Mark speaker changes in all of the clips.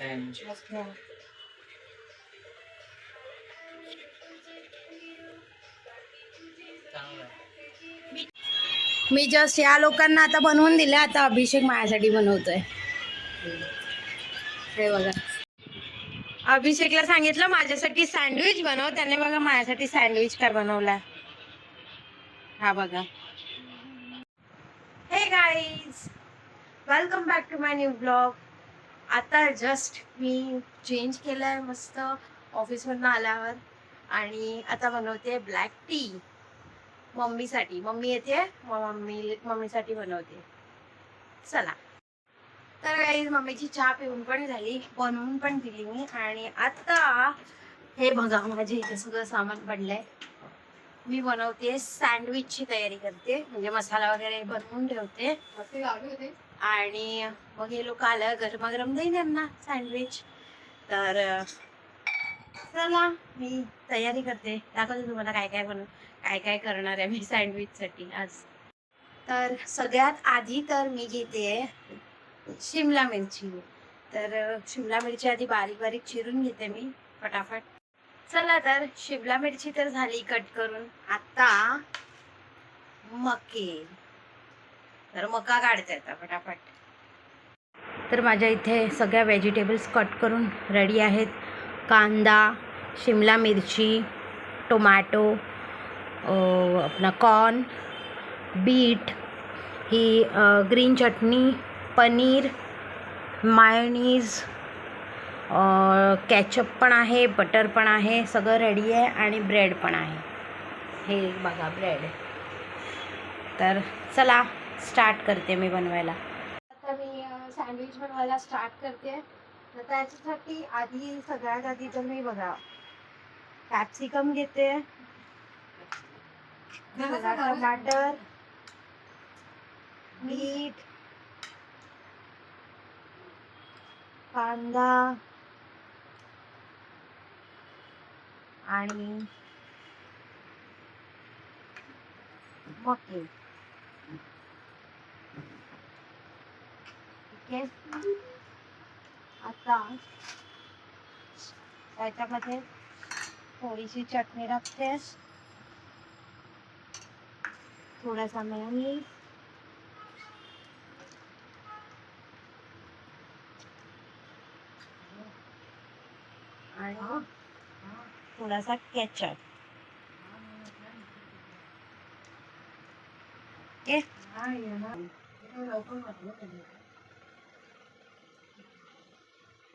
Speaker 1: मी just या लोकांना आता बनवून दिले, आता अभिषेक माझ्यासाठी बनवतोय. हे बघा, अभिषेकला सांगितलं माझ्यासाठी सँडविच बनव, त्याने बघा माझ्यासाठी सँडविच काय बनवला. हा बघा. Hey guys, welcome back to my new blog. आता जस्ट मी चेंज केलाय मस्त ऑफिसमधून आल्यावर, आणि आता बनवते ब्लॅक टी मम्मीसाठी. मम्मी येते, मम्मीसाठी बनवते. चला. तर गाईज, मम्मीची चहा पिऊन पण झाली, बनवून पण दिली मी, आणि आता हे बघा माझे इथे सगळं सामान पडलंय. मी बनवते सँडविचची तयारी करते, म्हणजे मसाला वगैरे बनवून ठेवते, आणि मग हे लोक आल्यावर गरमागरम देईन त्यांना सँडविच. तर चला, मी तयारी करते, दाखवते तुम्हाला काय काय करणार आहे मी सँडविचसाठी आज. तर सगळ्यात आधी तर मी घेते शिमला मिरची. तर शिमला मिरची आधी बारीक बारीक चिरून घेते मी फटाफट. चला, तर शिमला मिरची तर झाली कट करून. आता मके, तर मका काढते आता फटाफट. तर माझ्या इथे सगळ्या व्हेजिटेबल्स कट करून रेडी आहेत. कांदा, शिमला मिरची, टोमॅटो, अपना कॉर्न, बीट, ही ग्रीन चटणी, पनीर, मायोनीज, कॅचअप पण आहे, बटर पण आहे, सगळं रेडी आहे, आणि ब्रेड पण आहे. हे बघा ब्रेड. तर चला, स्टार्ट करते मी बनवायला. आता मी सँडविच बनवायला स्टार्ट करते. तर त्याच्यासाठी आधी सगळ्यात आधी तर मी बघा कॅप्सिकम घेते, टमाटर, मीठ, कांदा आणि मके. ठीक आहे. आता त्याच्यामध्ये थोडीशी चटणी टाकते, थोडासा मेयोनीज, आणि थोडासा केचप. ओके.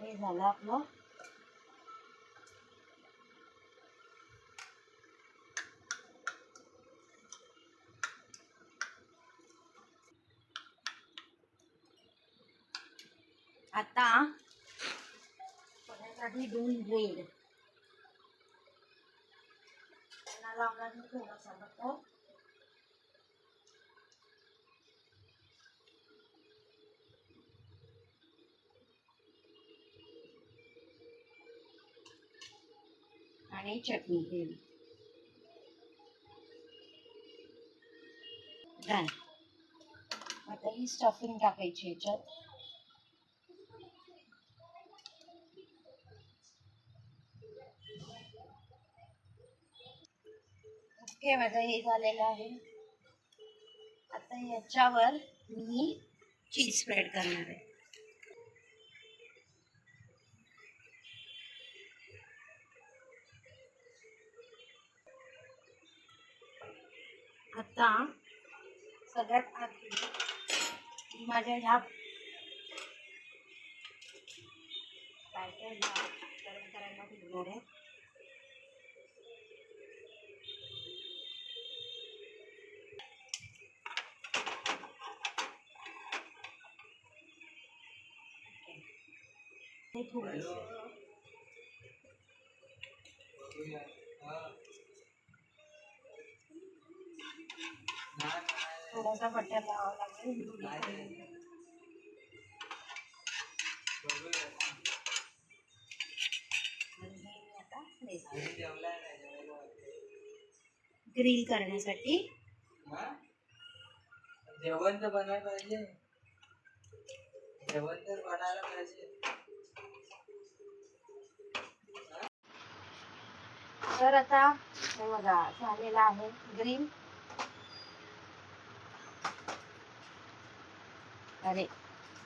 Speaker 1: हे झालं आपलं. आता त्यासाठी 2 ब्रेड लावणार मी थोडासा बटर, आणि चटणी. डन. आता ही स्टफिंग टाकायची याच्यात. ओके, माझं हे झालेलं आहे. आता याच्यावर मी चीज स्प्रेड करणार आहे. आता सगळ्यात आधी माझ्या ह्या गरम करायला ठेवणार आहे. थोडासा बटर लावावा लागेल. ग्रिल करण्यासाठी. जेवण तर बनायला पाहिजे, जेवण तर बनायला पाहिजे. तर आता हे बघा झालेला आहे ग्रीन. अरे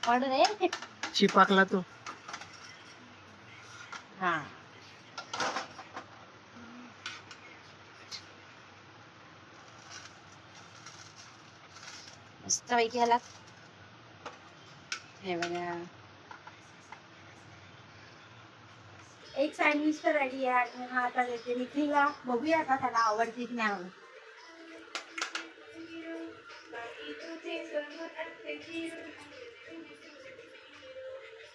Speaker 1: पड रे
Speaker 2: चिपाकला तो.
Speaker 1: हा मस्त पैकी ह्याला हे बघा एक सँडविच तर रेडी आहे. आणि हा आता देते निखिलला. बघूया आता त्याला आवडते की नाही आवडत.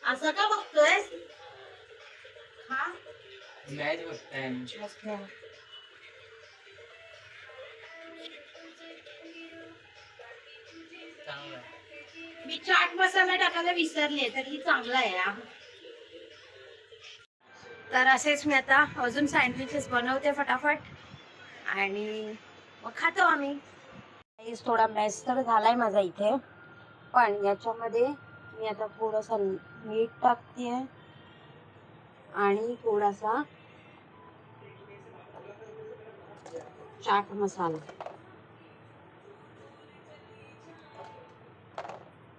Speaker 1: असं का बघतोय? हा
Speaker 2: मॅच बघताय.
Speaker 1: अच्छा. मी चाट मसाला टाकायला विसरले तरी चांगला आहे हा. तर असेच मी आता अजून सँडविचेस बनवते फटाफट आणि मग खातो आम्ही. थोडा मॅश तर झालाय माझा इथे, पण याच्यामध्ये मी आता थोडंसं मीठ टाकते आणि थोडासा चाट मसाला.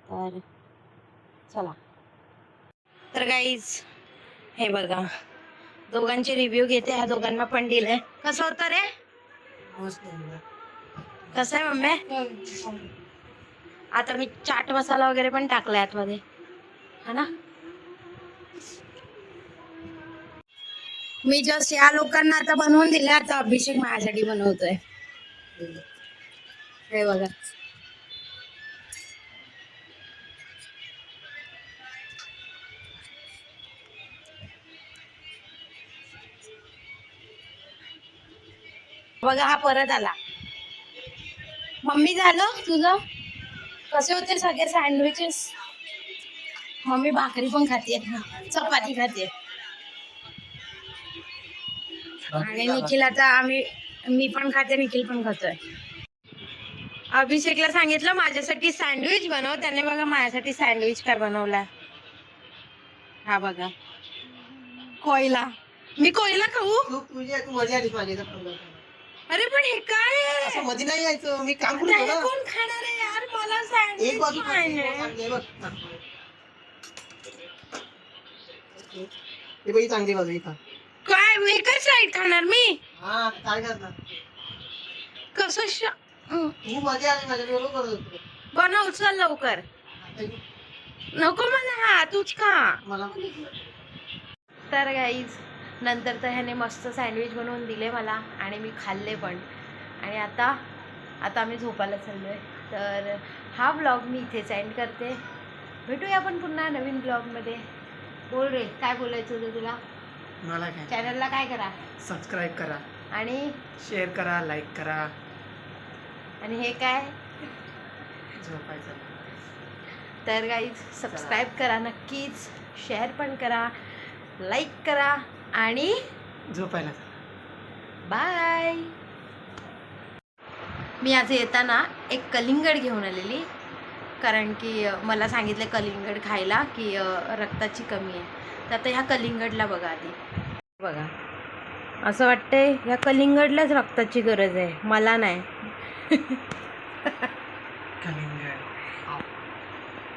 Speaker 1: तर चला. तर गाईज हे बघा दोघांचे रिव्ह्यू घेते. ह्या दोघांना पण दिलंय. कसं होतं रे? कसं आहे मम्मी? आता मी चाट मसाला वगैरे पण टाकलाय आतमध्ये हा ना. मी जस्ट या लोकांना आता बनवून दिले. आता अभिषेक माझ्यासाठी बनवतोय. हे बघा बघा हा परत आला. मम्मी झालं तुझं? कसे होते सगळे सँडविचेस? मम्मी भाकरी पण खाते, चपाती खाते. आणि निखिल आता मी पण खाते, निखिल पण खातोय. अभिषेकला सांगितलं माझ्यासाठी सँडविच बनव. त्याने बघा माझ्यासाठी सँडविच काय बनवलाय. हा बघा कोयला. मी कोयला खाऊ? अरे पण हे काय आहे?
Speaker 2: मध्ये नाही यायचं. मी काम
Speaker 1: आता हे कोण खाणार आहे यार? मला सँडविच
Speaker 2: चांगली बाजू
Speaker 1: काय एकच साईड खाणार मी?
Speaker 2: हा काय करणार?
Speaker 1: कसं
Speaker 2: तू मध्ये आली माझ्या बरोबर.
Speaker 1: बनव चल लवकर. नको मला हा तूच खा.
Speaker 2: मला
Speaker 1: तर गाईज नंतर तर ह्याने मस्त सँडविच बनवून दिले मला आणि मी खाल्ले पण. आणि आता आम्ही झोपायला चाललोय. तर हा ब्लॉग मी इथेच एंड करते. भेटूया आपण पुन्हा नवीन ब्लॉगमध्ये. बोल रे काय बोलायचं होतं तुला?
Speaker 2: मला काय,
Speaker 1: चॅनलला काय करा,
Speaker 2: सबस्क्राईब करा
Speaker 1: आणि
Speaker 2: शेअर करा, लाईक करा.
Speaker 1: आणि हे काय
Speaker 2: झोपायचं.
Speaker 1: तर गाईज सबस्क्राईब करा नक्कीच, शेअर पण करा, लाईक करा आणि
Speaker 2: झोपायला.
Speaker 1: बाय. मी आज येताना एक कलिंगड घेऊन आलेली, कारण की मला सांगितलं कलिंगड खायला की रक्ताची कमी आहे. तर आता ह्या कलिंगडला बघा आधी बघा असं वाटतंय ह्या कलिंगडलाच रक्ताची गरज आहे, मला नाही.